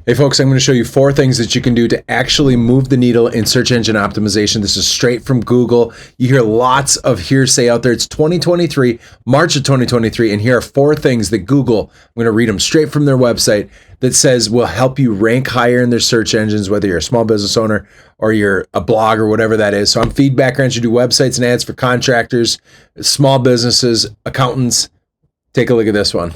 Hey folks, I'm going to show you 4 things that you can do to actually move the needle in search engine optimization. This is straight from Google. You hear lots of hearsay out there. It's 2023, March of 2023, and here are 4 things that Google, I'm going to read them straight from their website, that says will help you rank higher in their search engines, whether you're a small business owner or you're a blog or whatever that is. So I'm Feedbackwrench. You do websites and ads for contractors, small businesses, accountants. Take a look at this one.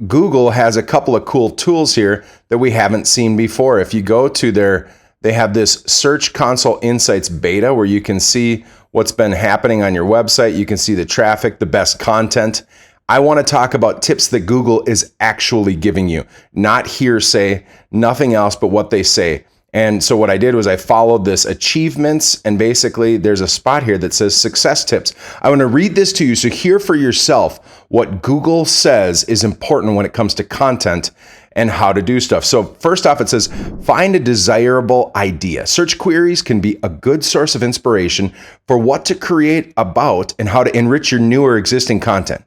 Google has a couple of cool tools here that we haven't seen before. If you go to they have this Search Console Insights beta where you can see what's been happening on your website. You can see the traffic, the best content. I want to talk about tips that Google is actually giving you, not hearsay, nothing else but what they say. And so what I did was I followed this achievements, and basically there's a spot here that says success tips. I want to read this to you so hear for yourself what Google says is important when it comes to content and how to do stuff. So first off, it says, find a desirable idea. Search queries can be a good source of inspiration for what to create about and how to enrich your new or existing content.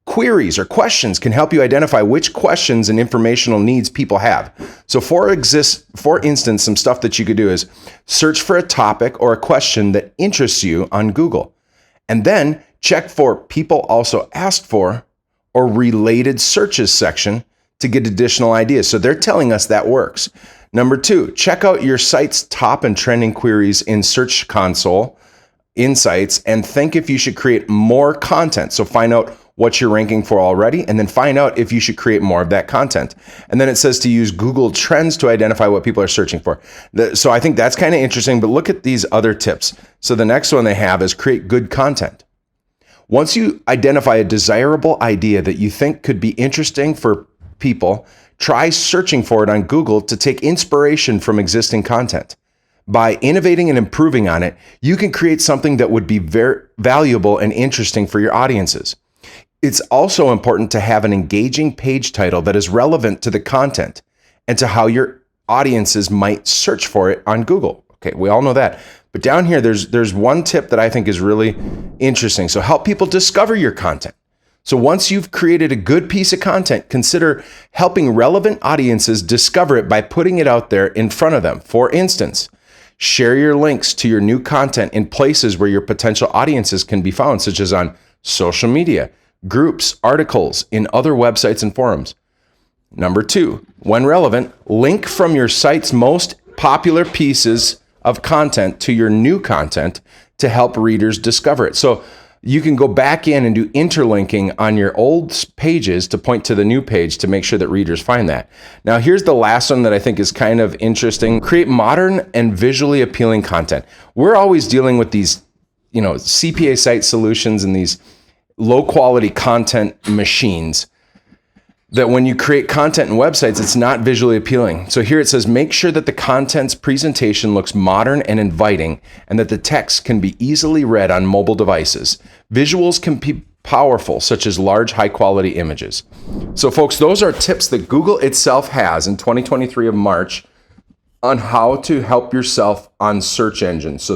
Queries or questions can help you identify which questions and informational needs people have. So for instance, some stuff that you could do is search for a topic or a question that interests you on Google. And then check for people also asked for or related searches section to get additional ideas. So they're telling us that works. Number 2, check out your site's top and trending queries in Search Console Insights and think if you should create more content. So find out what you're ranking for already, and then find out if you should create more of that content. And then it says to use Google Trends to identify what people are searching for. So I think that's kind of interesting, but look at these other tips. So the next one they have is create good content. Once you identify a desirable idea that you think could be interesting for people, try searching for it on Google to take inspiration from existing content. By innovating and improving on it, you can create something that would be very valuable and interesting for your audiences. It's also important to have an engaging page title that is relevant to the content and to how your audiences might search for it on Google. Okay, we all know that. But down here, there's one tip that I think is really interesting. So help people discover your content. So once you've created a good piece of content, consider helping relevant audiences discover it by putting it out there in front of them. For instance, share your links to your new content in places where your potential audiences can be found, such as on social media, groups, articles, in other websites and forums. Number 2, when relevant, link from your site's most popular pieces of content to your new content to help readers discover it. So you can go back in and do interlinking on your old pages to point to the new page to make sure that readers find that. Now, here's the last one that I think is kind of interesting. Create modern and visually appealing content. We're always dealing with these, CPA site solutions and these low quality content machines that when you create content and websites, it's not visually appealing. So here it says, make sure that the content's presentation looks modern and inviting and that the text can be easily read on mobile devices. Visuals can be powerful, such as large, high quality images. So folks, those are tips that Google itself has in 2023 of March on how to help yourself on search engines. So